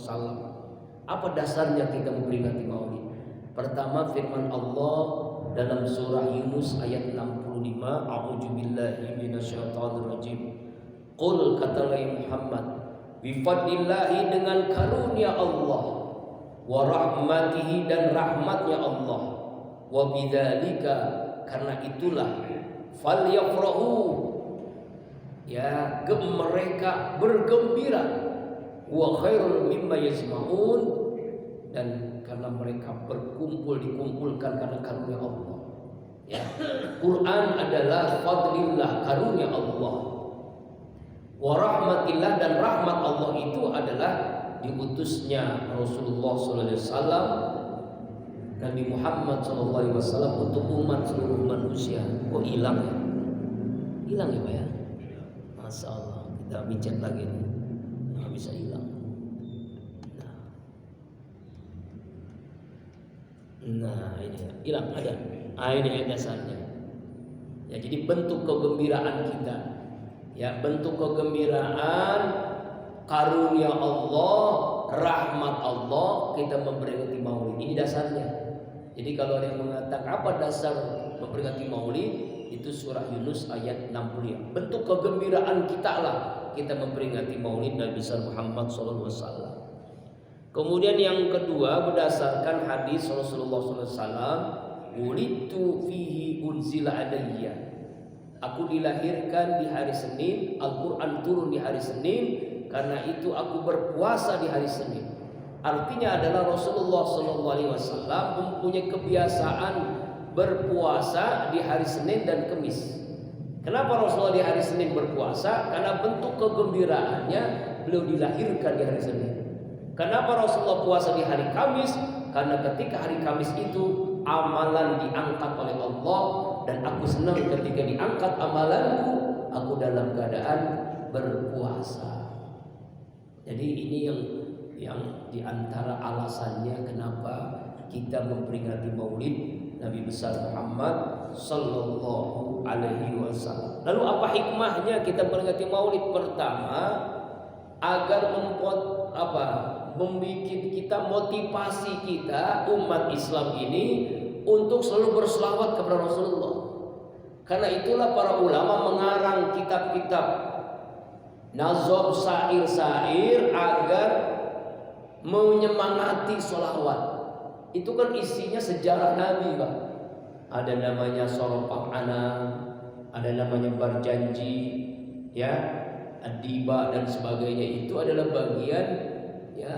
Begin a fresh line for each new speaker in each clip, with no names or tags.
SAW. Apa dasarnya kita memperingati Maulid? Pertama, firman Allah dalam surah Yunus ayat 65, A'udzubillahi minasyaitonirrajim. Qul, katalah Muhammad, bifadlillahi, dengan karunia Allah, wa rahmatihi, dan rahmatnya Allah, wa bidzalika, karena itulah, falyafrahu, ya, mereka bergembira, wa khairul mimma yajma'un, dan karena mereka dikumpulkan karena karunia Allah. Ya, Quran adalah fadlillah, karunia Allah. Wa rahmatillah, dan rahmat Allah itu adalah diutusnya Rasulullah SAW, Nabi Muhammad SAW untuk umat, seluruh manusia. Kok hilang ya? Hilang ya Pak ya? Masya Allah, kita bincang lagi nih, nggak bisa hilang. Nah ini hilang, ada. Ini dasarnya. Ya, jadi bentuk kegembiraan kita, ya, bentuk kegembiraan karunia Allah, rahmat Allah, kita memperingati Maulid. Ini dasarnya. Jadi kalau ada yang mengatakan apa dasar memperingati Maulid, itu surah Yunus ayat 60. Bentuk kegembiraan kita lah kita memperingati Maulid Nabi Muhammad SAW. Kemudian yang kedua, berdasarkan hadis Rasulullah SAW, wulidtu fihi unzila alayya, aku dilahirkan di hari Senin, Al-Quran turun di hari Senin, karena itu aku berpuasa di hari Senin. Artinya adalah Rasulullah SAW mempunyai kebiasaan berpuasa di hari Senin dan Kamis. Kenapa Rasulullah di hari Senin berpuasa? Karena bentuk kegembiraannya beliau dilahirkan di hari Senin. Kenapa Rasulullah puasa di hari Kamis? Karena ketika hari Kamis itu amalan diangkat oleh Allah, dan aku senang ketika diangkat amalanku, aku dalam keadaan berpuasa. Jadi ini yang diantara alasannya kenapa kita memperingati Maulid Nabi besar Muhammad Sallallahu Alaihi Wasallam. Lalu apa hikmahnya kita memperingati Maulid? Pertama, agar membuat kita, motivasi kita umat Islam ini untuk selalu berselawat kepada Rasulullah. Karena itulah para ulama mengarang kitab-kitab nazom, syair-syair agar menyemangati sholawat. Itu kan isinya sejarah Nabi, Pak. Ada namanya Sorofah Anam, ada namanya Berjanji, ya, Adiba dan sebagainya. Itu adalah bagian, ya,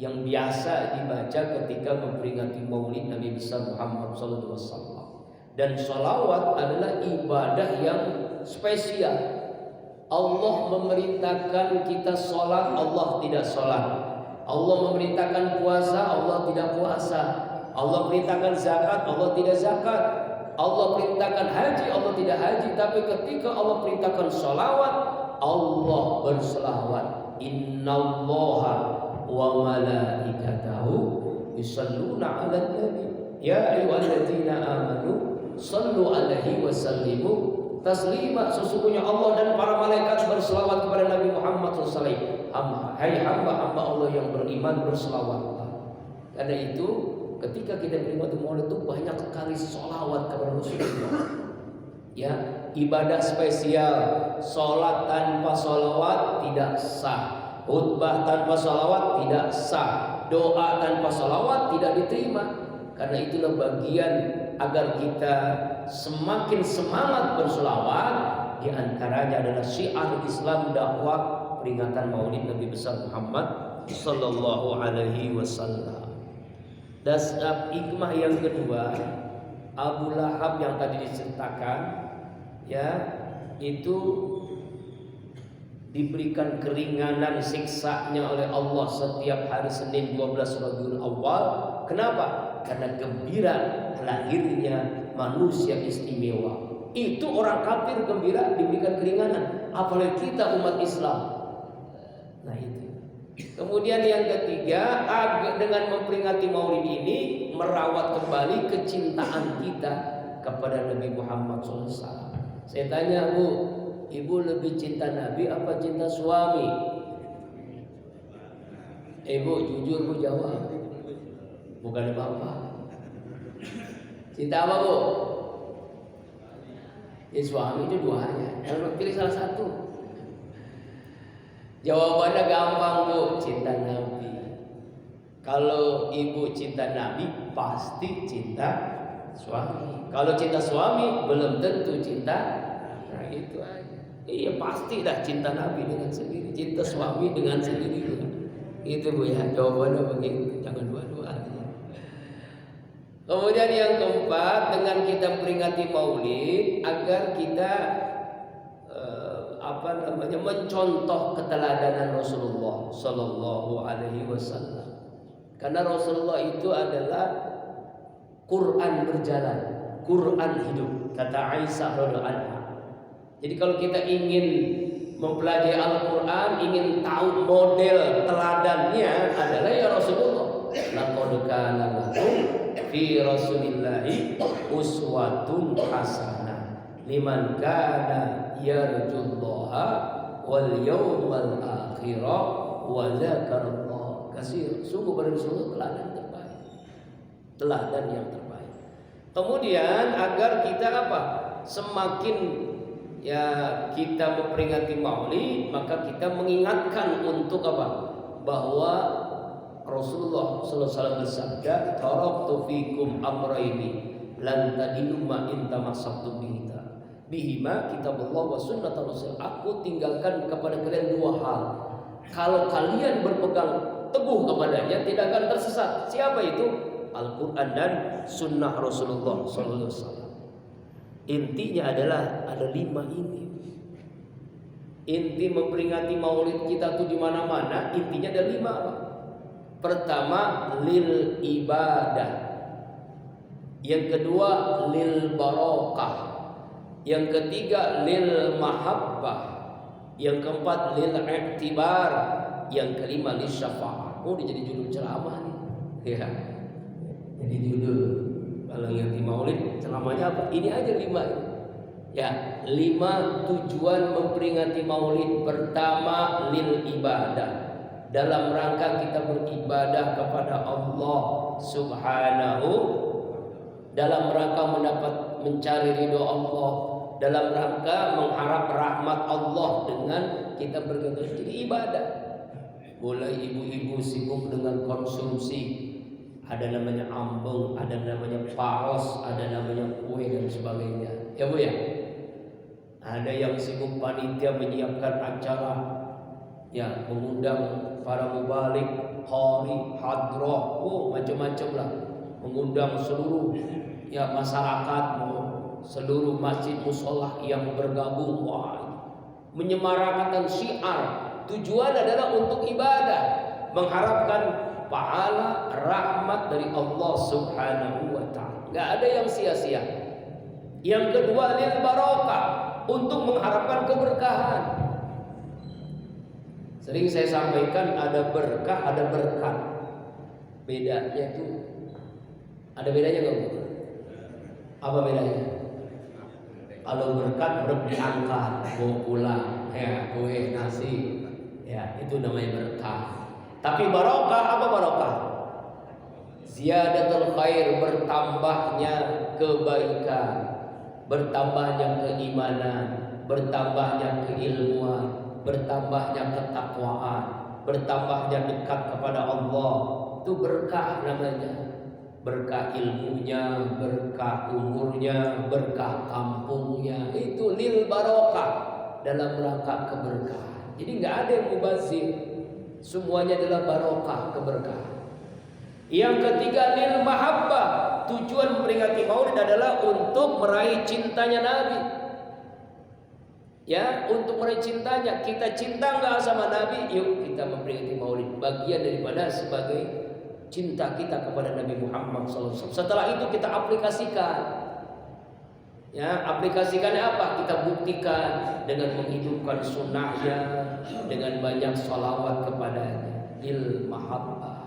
yang biasa dibaca ketika memperingati Maulid Nabi besar Muhammad SAW. Dan sholawat adalah ibadah yang spesial. Allah memerintahkan kita sholat, Allah tidak sholat. Allah memerintahkan puasa, Allah tidak puasa. Allah perintahkan zakat, Allah tidak zakat. Allah perintahkan haji, Allah tidak haji. Tapi ketika Allah perintahkan sholawat, Allah berselawat. Innallaha wa malaikatahu yusalluna 'alan nabi ya ayyuhalladzina amanu shallu 'alaihi wa sallimu taslima. Sesungguhnya Allah dan para malaikat berselawat kepada Nabi Muhammad SAW. Hai hamba-hamba Allah yang beriman, berselawatlah. Karena itu ketika kita menikmati Maulid itu banyak sekali selawat kepada Rasulullah. Ya, ibadah spesial. Sholat tanpa sholawat tidak sah. Khutbah tanpa sholawat tidak sah. Doa tanpa sholawat tidak diterima. Karena itulah bagian agar kita semakin semangat bersolawat. Di antaranya adalah syiar Islam, dakwah peringatan Maulid Nabi besar Muhammad Sallallahu Alaihi Wasallam. Dasar hikmah yang kedua, Abu Lahab yang tadi diceritakan, ya, itu diberikan keringanan siksanya oleh Allah setiap hari Senin 12 Rabiul Awal. Kenapa? Karena gembira lahirnya manusia istimewa. Itu orang kafir gembira diberikan keringanan, apalagi kita umat Islam. Nah itu. Kemudian yang ketiga, dengan memperingati Maulid ini merawat kembali kecintaan kita kepada Nabi Muhammad SAW. Saya tanya, Bu, Ibu lebih cinta Nabi apa cinta suami? Bu, jujur Bu jawab. Bukan Bapak. Cinta apa Bu? Ya suami itu duanya. Kalau pilih salah satu. Jawabannya gampang Bu, cinta Nabi. Kalau ibu cinta Nabi, pasti cinta suami. Kalau cinta suami, belum tentu cinta. Nah itu aja. Iya pasti dah cinta Nabi dengan sendiri, cinta suami dengan sendiri. Itu Bu ya, jawabannya begitu. Jangan dua-dua. Kemudian yang keempat, dengan kita peringati Maulid agar kita mencontoh keteladanan Rasulullah Sallallahu Alaihi Wasallam. Karena Rasulullah itu adalah Quran berjalan, Quran hidup. Kata Aisyah radhiyallahu anha. Jadi kalau kita ingin mempelajari Al-Quran, ingin tahu model teladannya adalah ya Rasulullah. Laqad kana lakum fi Rasulillahi uswatun hasanah liman kana yarjullaha wal yawmal akhirah wa dzakarallaha katsira. Sungguh pada Rasulullah teladan terbaik. Teladan yang terbaik. Kemudian agar kita semakin kita memperingati Maulid, maka kita mengingatkan untuk bahwa Rasulullah sallallahu alaihi wasallam bersabda, "Taraktu fikum amrayni lan tadillu ma in tamassaktum bihima kitabullah wa sunnat Rasul." Aku tinggalkan kepada kalian dua hal. Kalau kalian berpegang teguh kepadanya, tidak akan tersesat. Siapa itu? Al-Quran dan sunnah Rasulullah sallallahu alaihi wasallam. Intinya adalah ada 5 ini. Inti memperingati Maulid kita tuh di mana-mana, intinya ada 5. Pertama, lil ibadah. Yang kedua, lil barokah. Yang ketiga, lil mahabbah. Yang keempat, lil iktibar. Yang kelima, lil syafa'ah. Oh, ini jadi judul ceramah nih. Ya. Jadi judul kalau ngerti Maulid ceramahnya apa? Ini aja 5. Ya, 5 tujuan memperingati Maulid. Pertama, lil ibadah. Dalam rangka kita beribadah kepada Allah Subhanahu, dalam rangka mencari ridho Allah, dalam rangka mengharap rahmat Allah dengan kita bergantung. Jadi ibadah. Mulai ibu-ibu sibuk dengan konsumsi, ada namanya ambeng, ada namanya paros, ada namanya kue dan sebagainya. Ya Bu ya. Ada yang sibuk panitia menyiapkan acara, ya mengundang para mubalik, qari, hadroh, macam-macam lah, mengundang seluruh masyarakat, seluruh masjid musolah yang bergabung, menyemarakan syiar. Tujuan adalah untuk ibadah, mengharapkan pahala rahmat dari Allah Subhanahu wa ta'ala. Enggak ada yang sia-sia. Yang kedua, lil barokah, untuk mengharapkan keberkahan. Sering saya sampaikan ada berkah, ada berkat. Bedanya tuh ada bedanya enggak Bu? Apa bedanya? Kalau berkat diangkat, bawa pulang, ya kue, nasi, ya itu namanya berkah. Tapi barokah, apa barokah? Ziyadatul khair, bertambahnya kebaikan, bertambahnya keimanan, bertambahnya keilmuan, bertambahnya ketakwaan, bertambahnya dekat kepada Allah. Itu berkah namanya. Berkah ilmunya, berkah umurnya, berkah kampungnya. Itu lil barokah, dalam rangka keberkahan. Jadi nggak ada yang mubazir. Semuanya adalah barokah, keberkahan. Yang ketiga, lil mahabbah. Tujuan memperingati Maulid adalah untuk meraih cintanya Nabi. Ya, untuk meraih cintanya. Kita cinta nggak sama Nabi? Yuk kita memperingati Maulid. Bagian daripada sebagai cinta kita kepada Nabi Muhammad SAW. Setelah itu kita aplikasikan. Ya, aplikasikannya apa? Kita buktikan dengan menghidupkan sunnahnya, dengan banyak sholawat kepadanya. Lil mahabbah.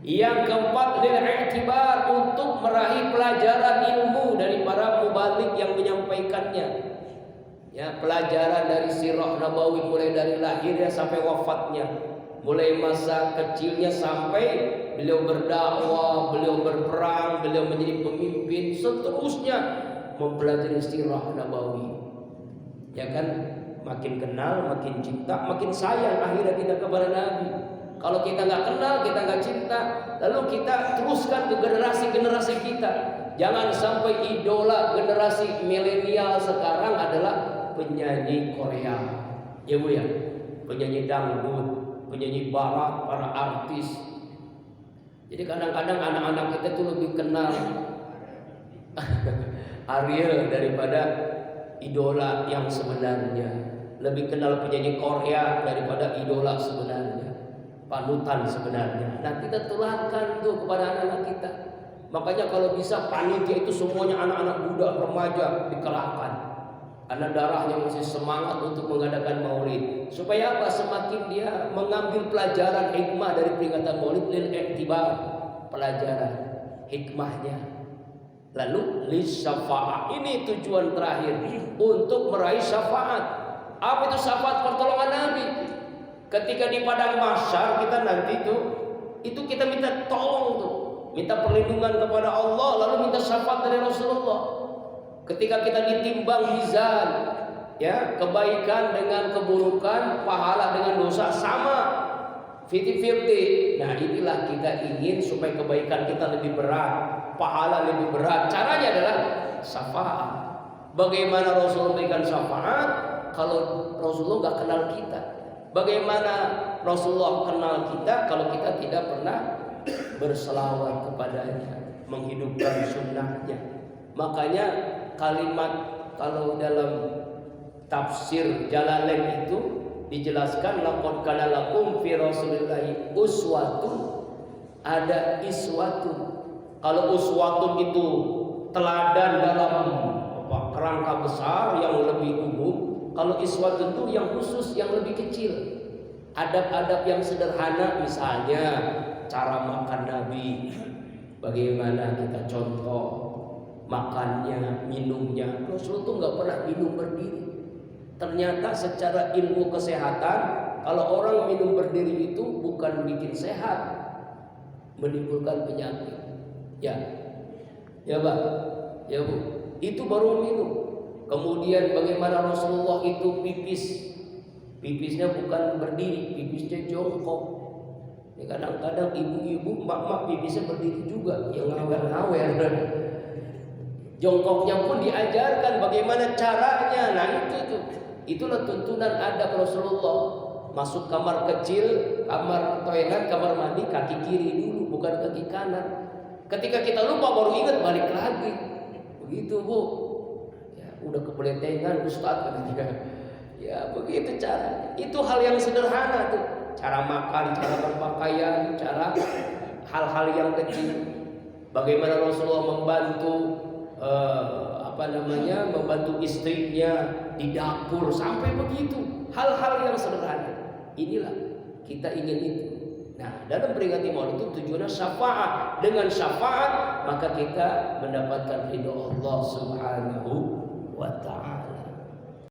Yang keempat, lil i'tibar, untuk meraih pelajaran ilmu dari para mubalik yang menyampaikannya. Ya, pelajaran dari sirah Nabawi mulai dari lahirnya sampai wafatnya. mulai masa kecilnya sampai beliau berdakwah, beliau berperang, beliau menjadi pemimpin, seterusnya mempelajari sirah nabawi. Ya kan, makin kenal, makin cinta, makin sayang akhirnya kita kepada Nabi. Kalau kita nggak kenal, kita nggak cinta, lalu kita teruskan ke generasi-generasi kita. Jangan sampai idola generasi milenial sekarang adalah penyanyi Korea, ya Bu ya, penyanyi dangdut, penyanyi barat, para artis. Jadi kadang-kadang anak-anak kita tuh lebih kenal Ariel daripada idola yang sebenarnya, lebih kenal penyanyi Korea daripada idola sebenarnya, panutan sebenarnya. Nah, kita tularkan tuh kepada anak-anak kita. Makanya kalau bisa panitia itu semuanya anak-anak muda, remaja dikerahkan. Anak darahnya masih semangat untuk mengadakan maulid. Supaya apa? Semakin dia mengambil pelajaran hikmah dari peringatan maulid, lil iktibar, pelajaran hikmahnya. Lalu lis syafaat, ini tujuan terakhir untuk meraih syafaat. Apa itu syafaat? Pertolongan Nabi. Ketika di padang mahsyar kita nanti itu kita minta tolong tuh, minta perlindungan kepada Allah, lalu minta syafaat dari Rasulullah. Ketika kita ditimbang mizan, ya, kebaikan dengan keburukan, pahala dengan dosa sama, 50-50. Nah, inilah kita ingin supaya kebaikan kita lebih berat, pahala lebih berat. Caranya adalah syafaat. Bagaimana Rasulullah memberikan syafaat kalau Rasulullah nggak kenal kita? Bagaimana Rasulullah kenal kita kalau kita tidak pernah berselawat kepadanya, menghidupkan sunnahnya? Makanya kalimat kalau dalam tafsir Jalalain itu dijelaskan laqad kana lakum fi Rasulillahi uswatun, ada iswatun. Kalau uswatun itu teladan dalam kerangka besar yang lebih umum, kalau iswatun itu yang khusus, yang lebih kecil. Adab-adab yang sederhana, misalnya cara makan Nabi, bagaimana kita contoh makannya, minumnya. Rasulullah tuh nggak pernah minum berdiri. Ternyata secara ilmu kesehatan, kalau orang minum berdiri itu bukan bikin sehat, menimbulkan penyakit. Ya, ya Pak, ya Bu, itu baru minum. Kemudian bagaimana Rasulullah itu pipisnya bukan berdiri, pipisnya jongkok. Ya, kadang-kadang ibu-ibu, mak-mak pipisnya berdiri juga, yang ngawer-ngawer. Jongkoknya pun diajarkan bagaimana caranya. Nah, itulah tuntunan adab Rasulullah. Masuk kamar kecil, kamar toilet, kamar mandi, kaki kiri dulu, bukan kaki kanan. Ketika kita lupa baru ingat balik lagi. Begitu Bu. Ya, udah kebeletengan Ustaz katanya. Ya, begitu caranya. Itu hal yang sederhana tuh. Cara makan, cara berpakaian, cara hal-hal yang kecil. Bagaimana Rasulullah membantu membantu istrinya di dapur, sampai begitu. Hal-hal yang sederhana. Inilah kita ingin itu. Nah, dalam peringati Maulid itu tujuannya syafaat. Dengan syafaat maka kita mendapatkan ridho Allah Subhanahu wa taala.